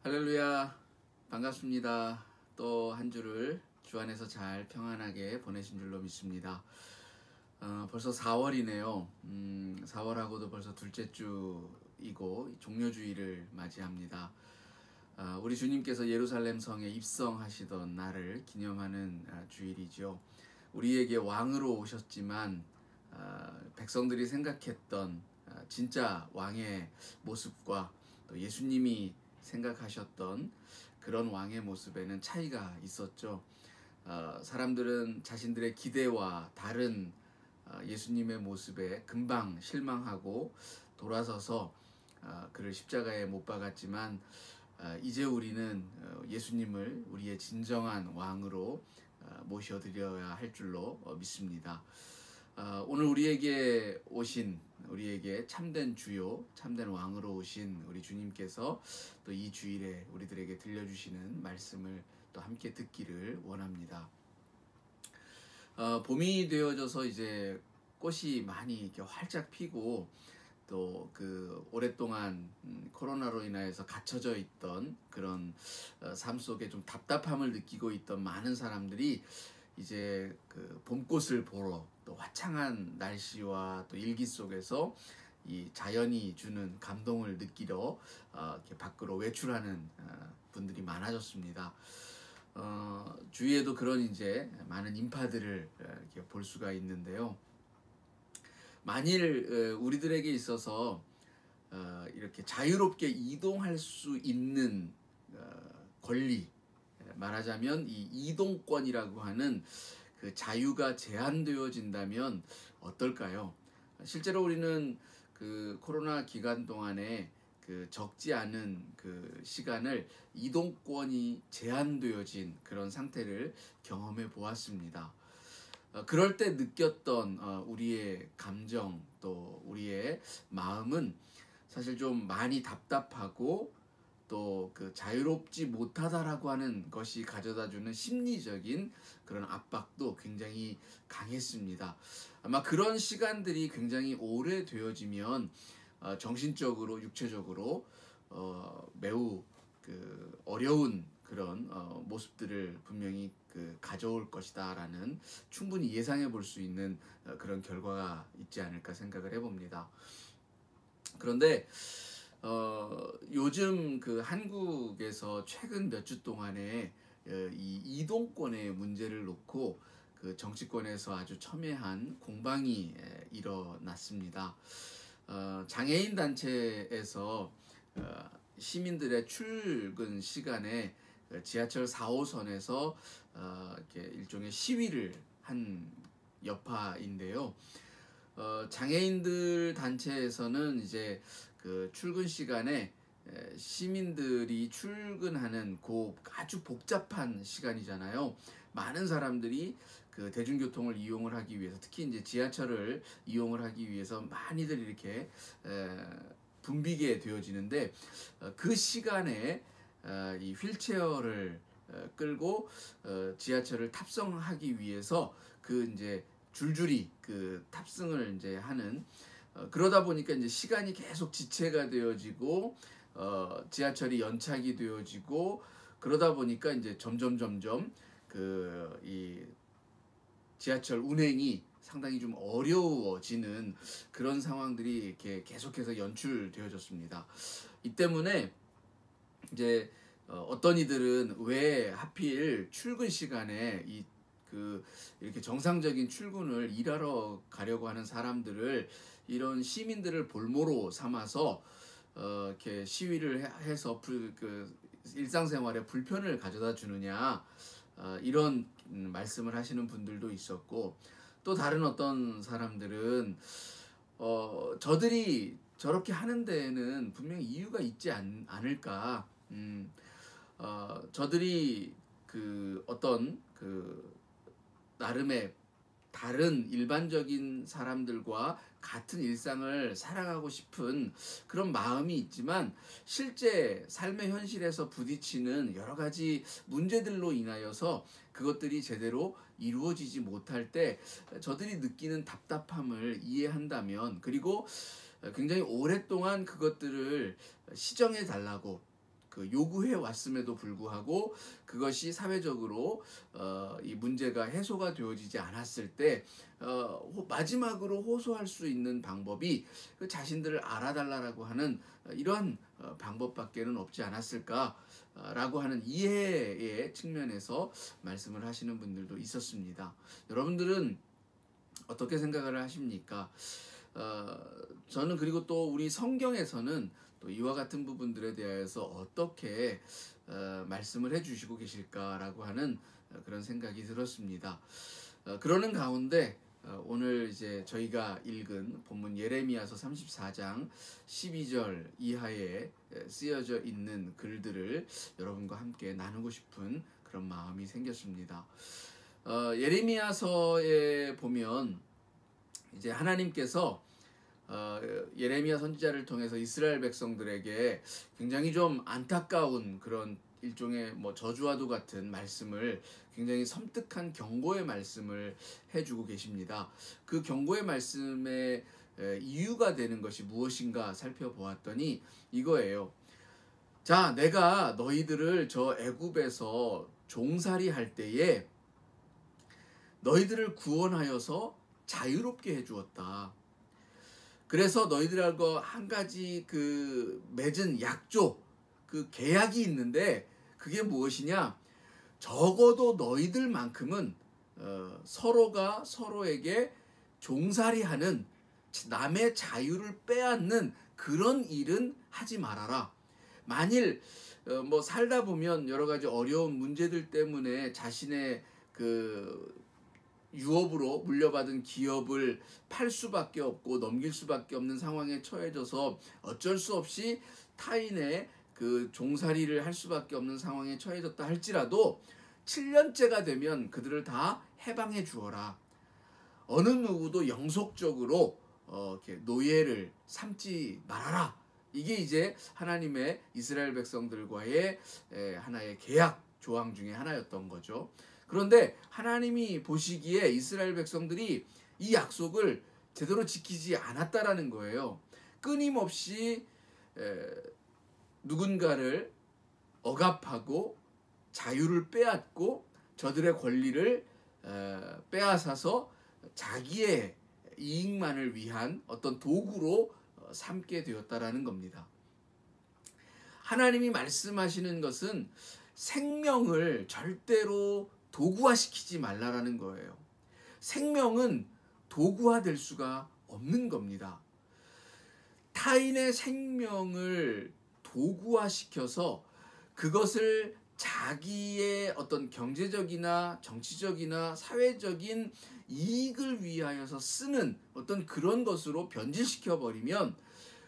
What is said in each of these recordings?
할렐루야, 반갑습니다. 또 한 주를 주 안에서 잘 평안하게 보내신 줄로 믿습니다. 벌써 4월이네요. 4월하고도 벌써 둘째 주이고 종료주일을 맞이합니다. 우리 주님께서 예루살렘 성에 입성하시던 날을 기념하는 주일이죠. 우리에게 왕으로 오셨지만 백성들이 생각했던 진짜 왕의 모습과 또 예수님이 생각하셨던 그런 왕의 모습에는 차이가 있었죠. 사람들은 자신들의 기대와 다른 예수님의 모습에 금방 실망하고 돌아서서 그를 십자가에 못 박았지만 이제 우리는 예수님을 우리의 진정한 왕으로 모셔드려야 할 줄로 믿습니다. 오늘 우리에게 참된 주요, 참된 왕으로 오신 우리 주님께서 또 이 주일에 우리들에게 들려주시는 말씀을 또 함께 듣기를 원합니다. 봄이 되어져서 이제 꽃이 많이 이렇게 활짝 피고 또 그 오랫동안 코로나로 인하여서 갇혀져 있던 그런 삶 속에 좀 답답함을 느끼고 있던 많은 사람들이 이제 그 봄꽃을 보러 또 화창한 날씨와 또 일기 속에서 이 자연이 주는 감동을 느끼러 이렇게 밖으로 외출하는 분들이 많아졌습니다. 주위에도 그런 이제 많은 인파들을 이렇게 볼 수가 있는데요. 만일 우리들에게 있어서 이렇게 자유롭게 이동할 수 있는 권리, 말하자면 이 이동권이라고 하는 그 자유가 제한되어진다면 어떨까요? 실제로 우리는 그 코로나 기간 동안에 그 적지 않은 그 시간을 이동권이 제한되어진 그런 상태를 경험해 보았습니다. 그럴 때 느꼈던 우리의 감정 또 우리의 마음은 사실 좀 많이 답답하고 또 그 자유롭지 못하다라고 하는 것이 가져다주는 심리적인 그런 압박도 굉장히 강했습니다. 아마 그런 시간들이 굉장히 오래 되어지면 정신적으로 육체적으로 매우 그 어려운 그런 모습들을 분명히 그 가져올 것이다라는 충분히 예상해 볼 수 있는 그런 결과가 있지 않을까 생각을 해봅니다. 그런데 요즘 그 한국에서 최근 몇 주 동안에 이 이동권의 문제를 놓고 그 정치권에서 아주 첨예한 공방이 일어났습니다. 장애인 단체에서 시민들의 출근 시간에 지하철 4호선에서 이렇게 일종의 시위를 한 여파인데요. 장애인들 단체에서는 이제 그 출근 시간에 시민들이 출근하는 그 아주 복잡한 시간이잖아요. 많은 사람들이 그 대중교통을 이용을 하기 위해서 특히 이제 지하철을 이용을 하기 위해서 많이들 이렇게 붐비게 되어지는데 그 시간에 이 휠체어를 끌고 지하철을 탑승하기 위해서 그 이제 줄줄이 그 탑승을 이제 하는 그러다 보니까 이제 시간이 계속 지체가 되어지고 지하철이 연착이 되어지고 그러다 보니까 이제 점점 그 이 지하철 운행이 상당히 좀 어려워지는 그런 상황들이 이렇게 계속해서 연출되어졌습니다. 이 때문에 이제 어떤 이들은 왜 하필 출근 시간에 이렇게 정상적인 출근을 일하러 가려고 하는 사람들을 이런 시민들을 볼모로 삼아서 이렇게 시위를 해서 그 일상생활에 불편을 가져다 주느냐 이런 말씀을 하시는 분들도 있었고 또 다른 어떤 사람들은 저들이 저렇게 하는 데에는 분명히 이유가 있지 않을까. 저들이 그 어떤 그 나름의 다른 일반적인 사람들과 같은 일상을 살아가고 싶은 그런 마음이 있지만 실제 삶의 현실에서 부딪히는 여러 가지 문제들로 인하여서 그것들이 제대로 이루어지지 못할 때 저들이 느끼는 답답함을 이해한다면 그리고 굉장히 오랫동안 그것들을 시정해 달라고 그 요구해 왔음에도 불구하고 그것이 사회적으로 이 문제가 해소가 되어지지 않았을 때 마지막으로 호소할 수 있는 방법이 그 자신들을 알아달라고 하는 이러한 방법밖에는 없지 않았을까라고 하는 이해의 측면에서 말씀을 하시는 분들도 있었습니다. 여러분들은 어떻게 생각을 하십니까? 저는 그리고 또 우리 성경에서는 또 이와 같은 부분들에 대해서 어떻게 말씀을 해주시고 계실까라고 하는 그런 생각이 들었습니다. 그러는 가운데 오늘 이제 저희가 읽은 본문 예레미야서 34장 12절 이하에 쓰여져 있는 글들을 여러분과 함께 나누고 싶은 그런 마음이 생겼습니다. 예레미야서에 보면 이제 하나님께서 예레미야 선지자를 통해서 이스라엘 백성들에게 굉장히 좀 안타까운 그런 일종의 뭐 저주와도 같은 말씀을, 굉장히 섬뜩한 경고의 말씀을 해주고 계십니다. 그 경고의 말씀의 이유가 되는 것이 무엇인가 살펴보았더니 이거예요. 자, 내가 너희들을 저 애굽에서 종살이 할 때에 너희들을 구원하여서 자유롭게 해주었다. 그래서 너희들하고 한 가지 그 맺은 약조, 그 계약이 있는데 그게 무엇이냐? 적어도 너희들만큼은 서로가 서로에게 종살이하는, 남의 자유를 빼앗는 그런 일은 하지 말아라. 만일 뭐 살다 보면 여러 가지 어려운 문제들 때문에 자신의 그 유업으로 물려받은 기업을 팔 수밖에 없고 넘길 수밖에 없는 상황에 처해져서 어쩔 수 없이 타인의 그 종살이를 할 수밖에 없는 상황에 처해졌다 할지라도 7년째가 되면 그들을 다 해방해 주어라. 어느 누구도 영속적으로 이렇게 노예를 삼지 말아라. 이게 이제 하나님의 이스라엘 백성들과의 하나의 계약 조항 중에 하나였던 거죠. 그런데 하나님이 보시기에 이스라엘 백성들이 이 약속을 제대로 지키지 않았다라는 거예요. 끊임없이 누군가를 억압하고 자유를 빼앗고 저들의 권리를 빼앗아서 자기의 이익만을 위한 어떤 도구로 삼게 되었다라는 겁니다. 하나님이 말씀하시는 것은 생명을 절대로 도구화시키지 말라라는 거예요. 생명은 도구화될 수가 없는 겁니다. 타인의 생명을 도구화시켜서 그것을 자기의 어떤 경제적이나 정치적이나 사회적인 이익을 위하여서 쓰는 어떤 그런 것으로 변질시켜 버리면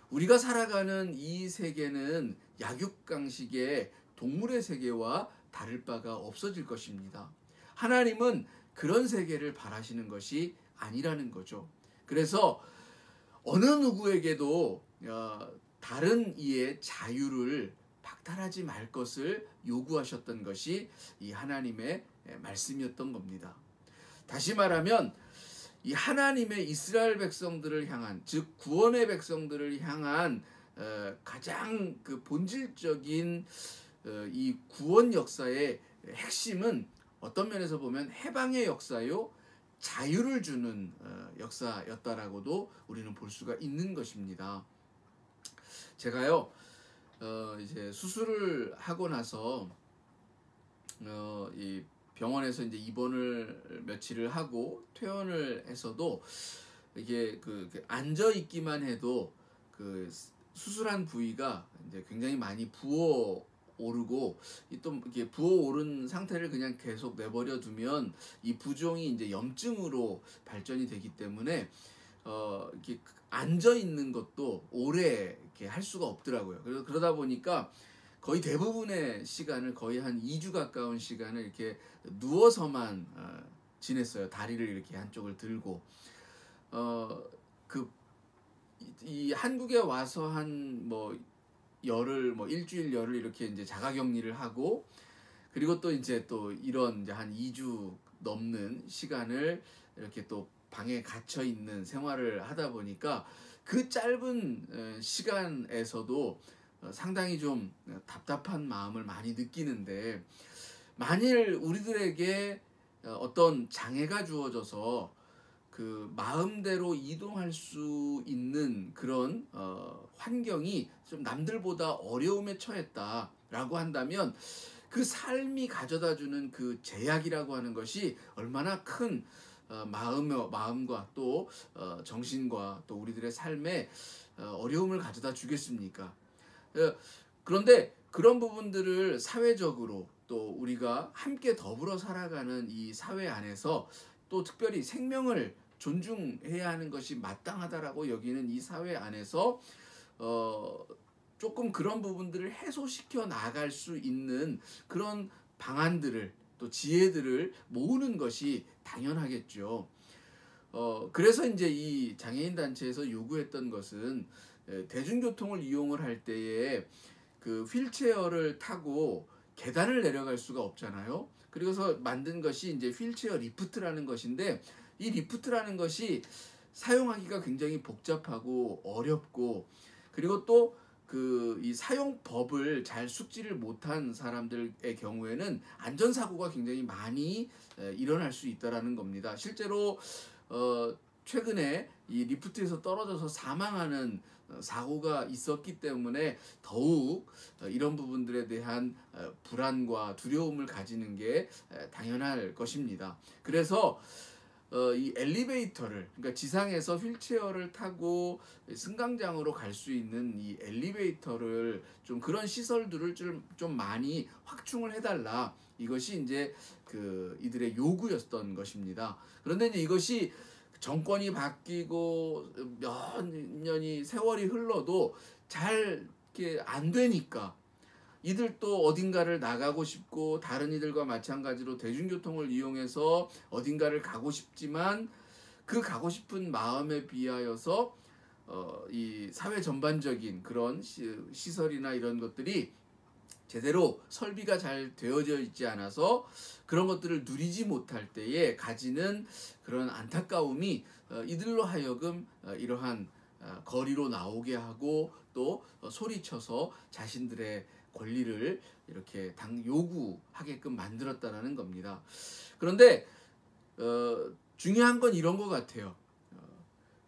우리가 살아가는 이 세계는 약육강식의 동물의 세계와 다를 바가 없어질 것입니다. 하나님은 그런 세계를 바라시는 것이 아니라는 거죠. 그래서 어느 누구에게도 다른 이의 자유를 박탈하지 말 것을 요구하셨던 것이 이 하나님의 말씀이었던 겁니다. 다시 말하면 이 하나님의 이스라엘 백성들을 향한, 즉 구원의 백성들을 향한 가장 그 본질적인 이 구원 역사의 핵심은 어떤 면에서 보면 해방의 역사요, 자유를 주는 역사였다라고도 우리는 볼 수가 있는 것입니다. 제가요 이제 수술을 하고 나서 이 병원에서 이제 입원을 며칠을 하고 퇴원을 해서도 이게 그 앉아 있기만 해도 그 수술한 부위가 이제 굉장히 많이 부어 오르고, 또 이게 부어 오른 상태를 그냥 계속 내버려 두면 이 부종이 이제 염증으로 발전이 되기 때문에 이렇게 앉아 있는 것도 오래 이렇게 할 수가 없더라고요. 그래서 그러다 보니까 거의 대부분의 시간을, 거의 한 2주 가까운 시간을 이렇게 누워서만 지냈어요. 다리를 이렇게 한쪽을 들고. 이 한국에 와서 한 뭐 열흘, 뭐 일주일 열흘 이렇게 이제 자가격리를 하고, 그리고 또 이제 또 이런 이제 한 2주 넘는 시간을 이렇게 또 방에 갇혀 있는 생활을 하다 보니까 그 짧은 시간에서도 상당히 좀 답답한 마음을 많이 느끼는데, 만일 우리들에게 어떤 장애가 주어져서 그 마음대로 이동할 수 있는 그런 환경이 좀 남들보다 어려움에 처했다라고 한다면, 그 삶이 가져다주는 그 제약이라고 하는 것이 얼마나 큰 마음과 또 정신과 또 우리들의 삶에 어려움을 가져다 주겠습니까? 어, 그런데 그런 부분들을 사회적으로 또 우리가 함께 더불어 살아가는 이 사회 안에서, 또 특별히 생명을 존중해야 하는 것이 마땅하다라고 여기는 이 사회 안에서 조금 그런 부분들을 해소시켜 나갈 수 있는 그런 방안들을, 또 지혜들을 모으는 것이 당연하겠죠. 그래서 이제 이 장애인 단체에서 요구했던 것은, 대중교통을 이용을 할 때에 그 휠체어를 타고 계단을 내려갈 수가 없잖아요. 그래서 만든 것이 이제 휠체어 리프트라는 것인데, 이 리프트라는 것이 사용하기가 굉장히 복잡하고 어렵고, 그리고 또 그 이 사용법을 잘 숙지를 못한 사람들의 경우에는 안전사고가 굉장히 많이 일어날 수 있다라는 겁니다. 실제로 최근에 이 리프트에서 떨어져서 사망하는 사고가 있었기 때문에 더욱 이런 부분들에 대한 불안과 두려움을 가지는 게 당연할 것입니다. 그래서 이 엘리베이터를, 그러니까 지상에서 휠체어를 타고 승강장으로 갈 수 있는 이 엘리베이터를, 좀 그런 시설들을 좀 많이 확충을 해달라, 이것이 이제 그 이들의 요구였던 것입니다. 그런데 이제 이것이 정권이 바뀌고 몇 년이 세월이 흘러도 잘 이렇게 안 되니까, 이들도 어딘가를 나가고 싶고 다른 이들과 마찬가지로 대중교통을 이용해서 어딘가를 가고 싶지만, 그 가고 싶은 마음에 비하여서 이 사회 전반적인 그런 시설이나 이런 것들이 제대로 설비가 잘 되어져 있지 않아서 그런 것들을 누리지 못할 때에 가지는 그런 안타까움이 이들로 하여금 이러한 거리로 나오게 하고, 또 소리쳐서 자신들의 권리를 이렇게 요구하게끔 만들었다는 겁니다. 그런데 중요한 건 이런 것 같아요.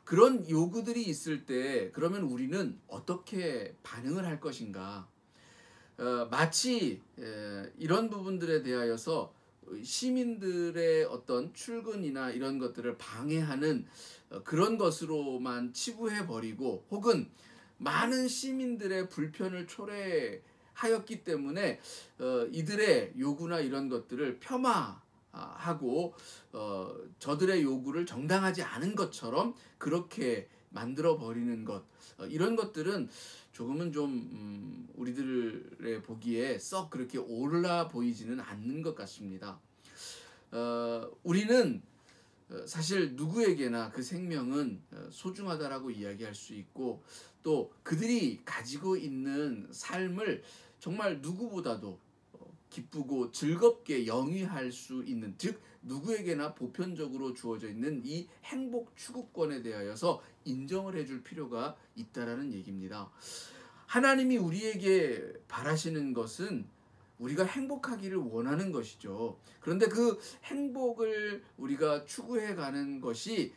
그런 요구들이 있을 때 그러면 우리는 어떻게 반응을 할 것인가? 마치 이런 부분들에 대하여서 시민들의 어떤 출근이나 이런 것들을 방해하는 그런 것으로만 치부해버리고, 혹은 많은 시민들의 불편을 초래하였기 때문에 이들의 요구나 이런 것들을 폄하하고 저들의 요구를 정당하지 않은 것처럼 그렇게 만들어버리는 것, 이런 것들은 조금은 좀 우리들의 보기에 썩 그렇게 옳아 보이지는 않는 것 같습니다. 우리는 사실 누구에게나 그 생명은 소중하다라고 이야기할 수 있고, 또 그들이 가지고 있는 삶을 정말 누구보다도 기쁘고 즐겁게 영위할 수 있는, 즉 누구에게나 보편적으로 주어져 있는 이 행복 추구권에 대하여서 인정을 해줄 필요가 있다라는 얘기입니다. 하나님이 우리에게 바라시는 것은 우리가 행복하기를 원하는 것이죠. 그런데 그 행복을 우리가 추구해가는 것이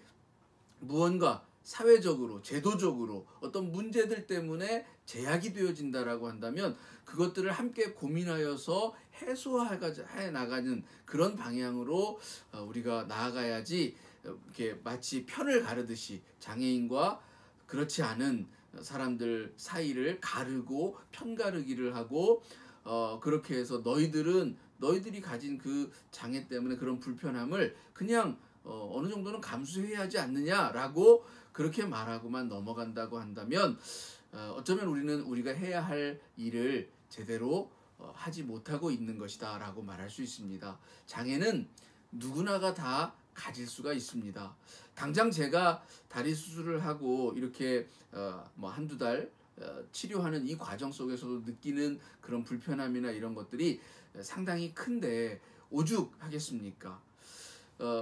무언가 사회적으로, 제도적으로 어떤 문제들 때문에 제약이 되어진다라고 한다면, 그것들을 함께 고민하여서 해소해 나가는 그런 방향으로 우리가 나아가야지, 이렇게 마치 편을 가르듯이 장애인과 그렇지 않은 사람들 사이를 가르고 편가르기를 하고, 그렇게 해서 너희들이 가진 그 장애 때문에 그런 불편함을 그냥 어느 정도는 감수해야 하지 않느냐라고 그렇게 말하고만 넘어간다고 한다면, 어쩌면 우리는 우리가 해야 할 일을 제대로 하지 못하고 있는 것이다 라고 말할 수 있습니다. 장애는 누구나가 다 가질 수가 있습니다. 당장 제가 다리 수술을 하고 이렇게 한두 달 치료하는 이 과정 속에서도 느끼는 그런 불편함이나 이런 것들이 상당히 큰데 오죽하겠습니까?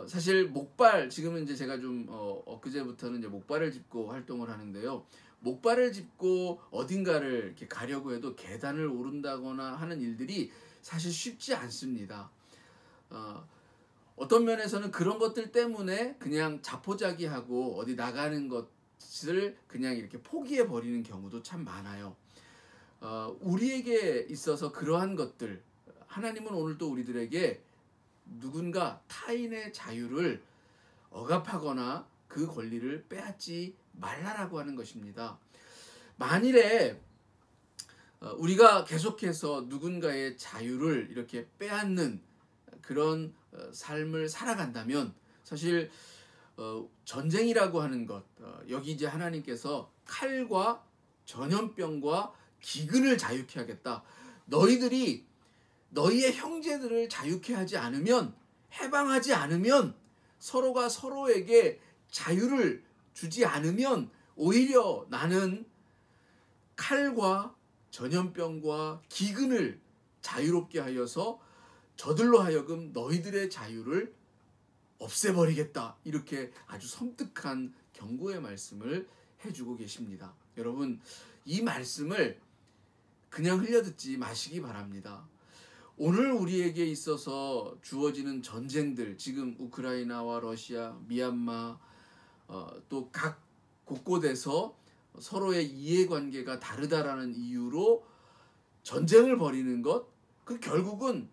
사실 목발, 지금은 이제 제가 좀 엊그제부터는 이제 목발을 짚고 활동을 하는데요. 목발을 짚고 어딘가를 이렇게 가려고 해도 계단을 오른다거나 하는 일들이 사실 쉽지 않습니다. 어떤 면에서는 그런 것들 때문에 그냥 자포자기하고 어디 나가는 것을 그냥 이렇게 포기해 버리는 경우도 참 많아요. 우리에게 있어서 그러한 것들, 하나님은 오늘도 우리들에게 누군가 타인의 자유를 억압하거나 그 권리를 빼앗지 말라라고 하는 것입니다. 만일에 우리가 계속해서 누군가의 자유를 이렇게 빼앗는 그런 삶을 살아간다면 사실 전쟁이라고 하는 것, 여기 이제 하나님께서 칼과 전염병과 기근을 자유케 하겠다. 너희들이 너희의 형제들을 자유케 하지 않으면, 해방하지 않으면, 서로가 서로에게 자유를 주지 않으면 오히려 나는 칼과 전염병과 기근을 자유롭게 하여서 저들로 하여금 너희들의 자유를 없애버리겠다. 이렇게 아주 섬뜩한 경고의 말씀을 해주고 계십니다. 여러분, 이 말씀을 그냥 흘려듣지 마시기 바랍니다. 오늘 우리에게 있어서 주어지는 전쟁들, 지금 우크라이나와 러시아, 미얀마, 또 각 곳곳에서 서로의 이해관계가 다르다라는 이유로 전쟁을 벌이는 것, 그 결국은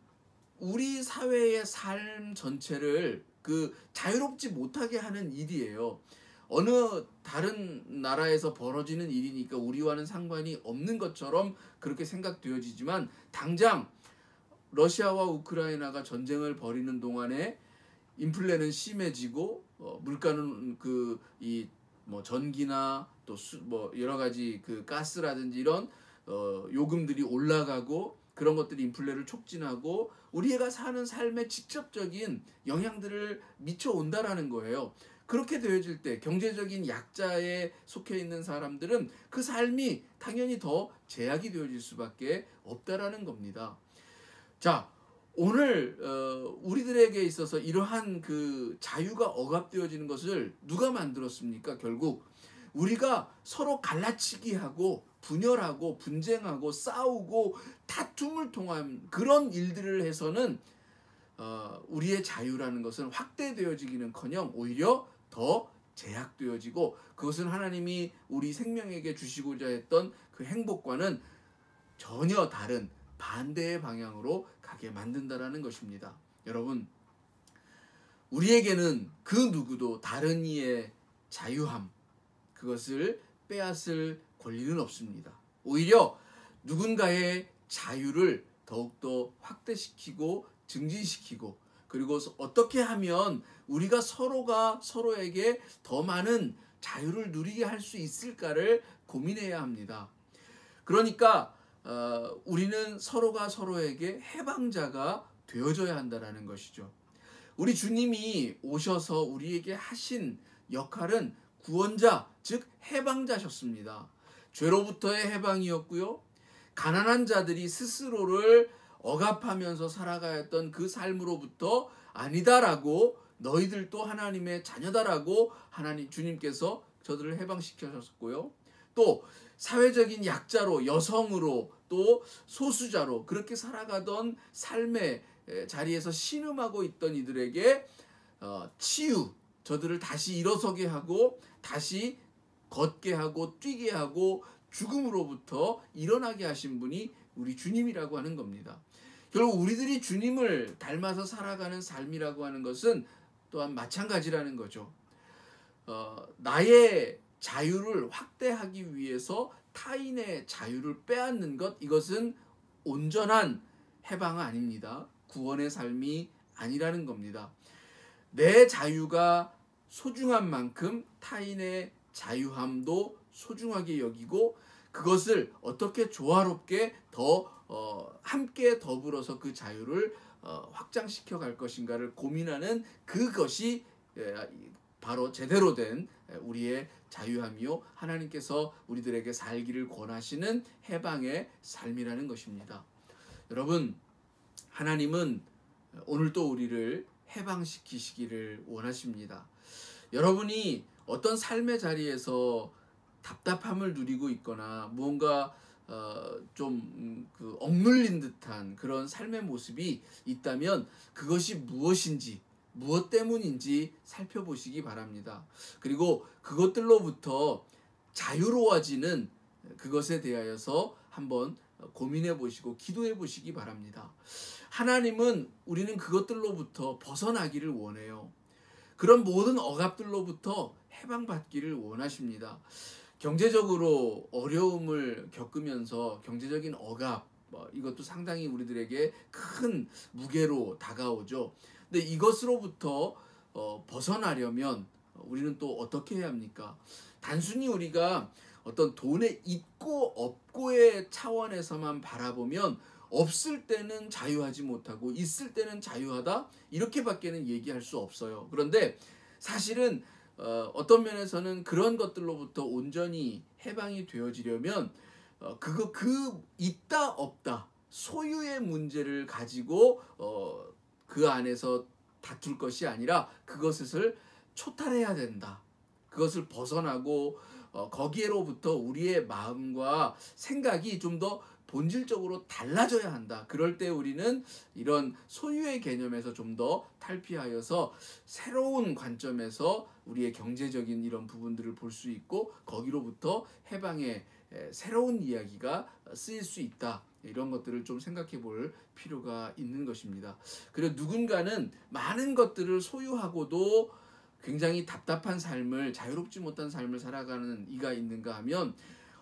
우리 사회의 삶 전체를 그 자유롭지 못하게 하는 일이에요. 어느 다른 나라에서 벌어지는 일이니까 우리와는 상관이 없는 것처럼 그렇게 생각되어지지만, 당장 러시아와 우크라이나가 전쟁을 벌이는 동안에 인플레는 심해지고 물가는 뭐 전기나 또 뭐 여러 가지 그 가스라든지 이런 요금들이 올라가고, 그런 것들이 인플레를 촉진하고 우리가 사는 삶에 직접적인 영향들을 미쳐온다라는 거예요. 그렇게 되어질 때 경제적인 약자에 속해 있는 사람들은 그 삶이 당연히 더 제약이 되어질 수밖에 없다라는 겁니다. 자, 오늘 우리들에게 있어서 이러한 그 자유가 억압되어지는 것을 누가 만들었습니까? 결국 우리가 서로 갈라치기 하고 분열하고 분쟁하고 싸우고 다툼을 통한 그런 일들을 해서는 우리의 자유라는 것은 확대되어지기는커녕 오히려 더 제약되어지고, 그것은 하나님이 우리 생명에게 주시고자 했던 그 행복과는 전혀 다른 반대의 방향으로 가게 만든다라는 것입니다. 여러분, 우리에게는 그 누구도 다른 이의 자유함, 그것을 빼앗을 권리는 없습니다. 오히려 누군가의 자유를 더욱더 확대시키고 증진시키고, 그리고 어떻게 하면 우리가 서로가 서로에게 더 많은 자유를 누리게 할 수 있을까를 고민해야 합니다. 그러니까 우리는 서로가 서로에게 해방자가 되어줘야 한다는 것이죠. 우리 주님이 오셔서 우리에게 하신 역할은 구원자, 즉 해방자셨습니다. 죄로부터의 해방이었고요. 가난한 자들이 스스로를 억압하면서 살아가야 했던 그 삶으로부터 아니다라고, 너희들도 하나님의 자녀다라고 주님께서 저들을 해방시켜셨고요. 또 사회적인 약자로, 여성으로, 또 소수자로 그렇게 살아가던 삶의 자리에서 신음하고 있던 이들에게 치유, 저들을 다시 일어서게 하고 다시 걷게 하고 뛰게 하고 죽음으로부터 일어나게 하신 분이 우리 주님이라고 하는 겁니다. 결국 우리들이 주님을 닮아서 살아가는 삶이라고 하는 것은 또한 마찬가지라는 거죠. 나의 자유를 확대하기 위해서 타인의 자유를 빼앗는 것, 이것은 온전한 해방은 아닙니다. 구원의 삶이 아니라는 겁니다. 내 자유가 소중한 만큼 타인의 자유함도 소중하게 여기고, 그것을 어떻게 조화롭게 더 함께 더불어서 그 자유를 확장시켜 갈 것인가를 고민하는 그것이 바로 제대로 된 우리의 자유함이요, 하나님께서 우리들에게 살기를 권하시는 해방의 삶이라는 것입니다. 여러분, 하나님은 오늘도 우리를 해방시키시기를 원하십니다. 여러분이 어떤 삶의 자리에서 답답함을 누리고 있거나 무언가 좀 억눌린 듯한 그런 삶의 모습이 있다면 그것이 무엇인지 무엇 때문인지 살펴보시기 바랍니다. 그리고 그것들로부터 자유로워지는 그것에 대하여서 한번 고민해 보시고 기도해 보시기 바랍니다. 하나님은 우리는 그것들로부터 벗어나기를 원해요. 그런 모든 억압들로부터 해방받기를 원하십니다. 경제적으로 어려움을 겪으면서 경제적인 억압, 이것도 상당히 우리들에게 큰 무게로 다가오죠. 근데 이것으로부터 벗어나려면 우리는 또 어떻게 해야 합니까? 단순히 우리가 어떤 돈의 있고 없고의 차원에서만 바라보면 없을 때는 자유하지 못하고 있을 때는 자유하다 이렇게밖에는 얘기할 수 없어요. 그런데 사실은 어떤 면에서는 그런 것들로부터 온전히 해방이 되어지려면 그 있다 없다 소유의 문제를 가지고 그 안에서 다툴 것이 아니라 그것을 초탈해야 된다. 그것을 벗어나고 거기에로부터 우리의 마음과 생각이 좀 더 본질적으로 달라져야 한다. 그럴 때 우리는 이런 소유의 개념에서 좀 더 탈피하여서 새로운 관점에서 우리의 경제적인 이런 부분들을 볼 수 있고 거기로부터 해방의 새로운 이야기가 쓰일 수 있다. 이런 것들을 좀 생각해 볼 필요가 있는 것입니다. 그리고 누군가는 많은 것들을 소유하고도 굉장히 답답한 삶을, 자유롭지 못한 삶을 살아가는 이가 있는가 하면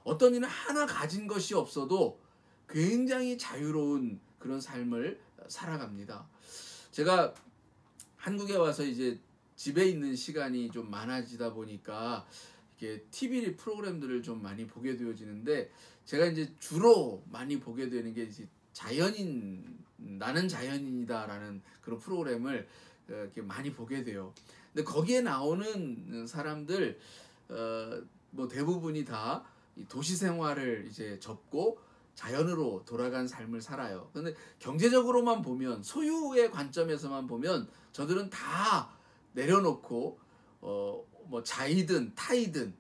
어떤 이는 하나 가진 것이 없어도 굉장히 자유로운 그런 삶을 살아갑니다. 제가 한국에 와서 이제 집에 있는 시간이 좀 많아지다 보니까 이렇게 TV 프로그램들을 좀 많이 보게 되어지는데 제가 이제 주로 많이 보게 되는 게 이제 나는 자연인이다라는 그런 프로그램을 이렇게 많이 보게 돼요. 근데 거기에 나오는 사람들 뭐 대부분이 다 도시 생활을 이제 접고 자연으로 돌아간 삶을 살아요. 근데 경제적으로만 보면 소유의 관점에서만 보면 저들은 다 내려놓고 뭐 자이든 타이든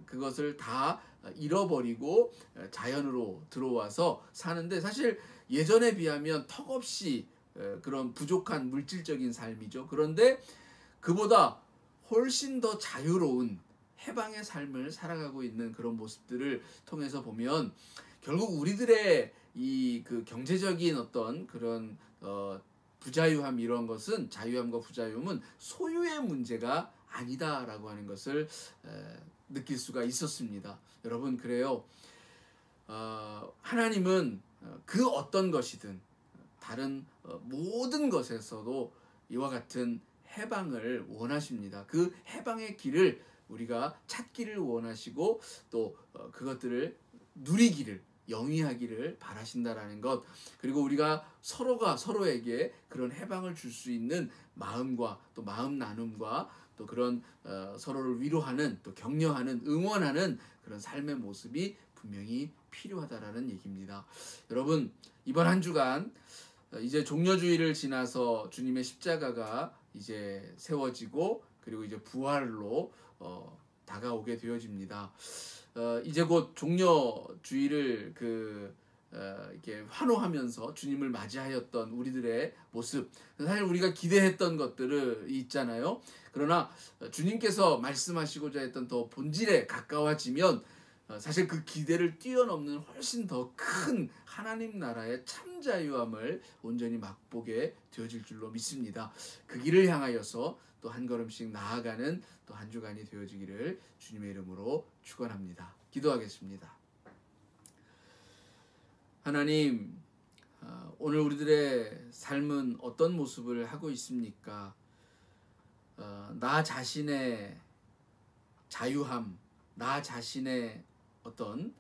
그것을 다 잃어버리고 자연으로 들어와서 사는데 사실 예전에 비하면 턱없이 그런 부족한 물질적인 삶이죠. 그런데 그보다 훨씬 더 자유로운 해방의 삶을 살아가고 있는 그런 모습들을 통해서 보면 결국 우리들의 이 경제적인 어떤 그런 부자유함 이런 것은 자유함과 부자유함은 소유의 문제가 아니다라고 하는 것을 느낄 수가 있었습니다. 여러분 그래요. 하나님은 그 어떤 것이든 다른 모든 것에서도 이와 같은 해방을 원하십니다. 그 해방의 길을 우리가 찾기를 원하시고 또 그것들을 누리기를 영위하기를 바라신다라는 것, 그리고 우리가 서로가 서로에게 그런 해방을 줄 수 있는 마음과 또 마음 나눔과 또 그런 서로를 위로하는 또 격려하는 응원하는 그런 삶의 모습이 분명히 필요하다라는 얘기입니다. 여러분 이번 한 주간 이제 종려주일을 지나서 주님의 십자가가 이제 세워지고 그리고 이제 부활로 다가오게 되어집니다. 이제 곧 종려주일을 이렇게 환호하면서 주님을 맞이하였던 우리들의 모습, 사실 우리가 기대했던 것들을 있잖아요. 그러나 주님께서 말씀하시고자 했던 더 본질에 가까워지면 사실 그 기대를 뛰어넘는 훨씬 더 큰 하나님 나라의 참 자유함을 온전히 맛보게 되어질 줄로 믿습니다. 그 길을 향하여서 또 한 걸음씩 나아가는 또 한 주간이 되어지기를 주님의 이름으로 축원합니다. 기도하겠습니다. 하나님, 오늘 우리들의 삶은 어떤 모습을 하고 있습니까? 나 자신의 자유함, 나 자신의 어떤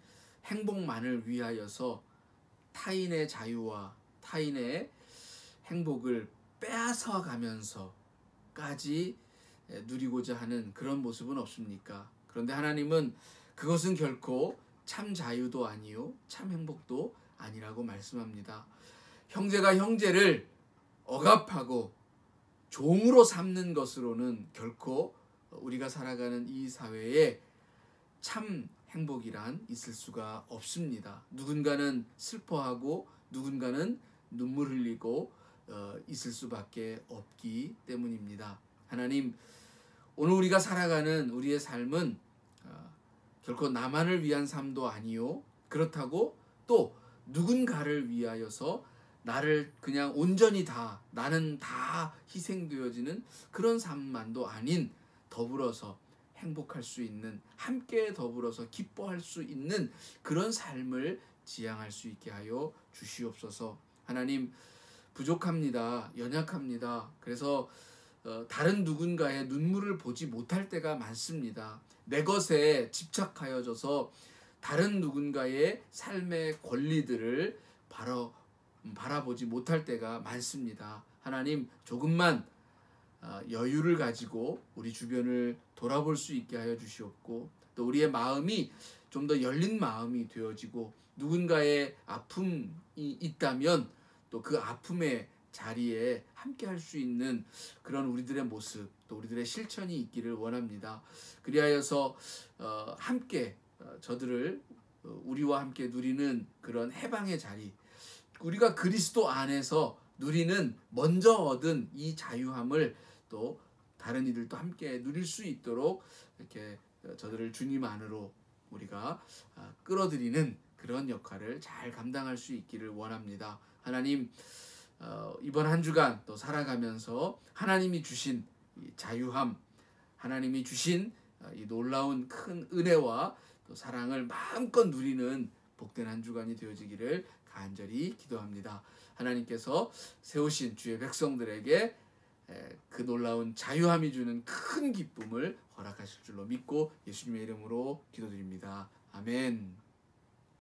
행복만을 위하여서 타인의 자유와 타인의 행복을 빼앗아 가면서까지 누리고자 하는 그런 모습은 없습니까? 그런데 하나님은 그것은 결코 참 자유도 아니요 참 행복도 아니라고 말씀합니다. 형제가 형제를 억압하고 종으로 삼는 것으로는 결코 우리가 살아가는 이 사회에 참 행복이란 있을 수가 없습니다. 누군가는 슬퍼하고 누군가는 눈물 흘리고 있을 수밖에 없기 때문입니다. 하나님, 오늘 우리가 살아가는 우리의 삶은 결코 나만을 위한 삶도 아니요, 그렇다고 또 누군가를 위하여서 나를 그냥 온전히 다, 나는 다 희생되어지는 그런 삶만도 아닌, 더불어서 행복할 수 있는, 함께 더불어서 기뻐할 수 있는 그런 삶을 지향할 수 있게 하여 주시옵소서. 하나님, 부족합니다. 연약합니다. 그래서 다른 누군가의 눈물을 보지 못할 때가 많습니다. 내 것에 집착하여져서 다른 누군가의 삶의 권리들을 바라보지 못할 때가 많습니다. 하나님, 조금만 여유를 가지고 우리 주변을 돌아볼 수 있게 하여 주시옵고, 또 우리의 마음이 좀 더 열린 마음이 되어지고, 누군가의 아픔이 있다면 또 그 아픔의 자리에 함께 할 수 있는 그런 우리들의 모습, 또 우리들의 실천이 있기를 원합니다. 그리하여서 함께 저들을 우리와 함께 누리는 그런 해방의 자리, 우리가 그리스도 안에서 누리는 먼저 얻은 이 자유함을 또 다른 이들도 함께 누릴 수 있도록 이렇게 저들을 주님 안으로 우리가 끌어들이는 그런 역할을 잘 감당할 수 있기를 원합니다. 하나님, 이번 한 주간 또 살아가면서 하나님이 주신 이 자유함, 하나님이 주신 이 놀라운 큰 은혜와 또 사랑을 마음껏 누리는 복된 한 주간이 되어지기를 간절히 기도합니다. 하나님께서 세우신 주의 백성들에게 그 놀라운 자유함이 주는 큰 기쁨을 허락하실 줄로 믿고 예수님의 이름으로 기도드립니다. 아멘.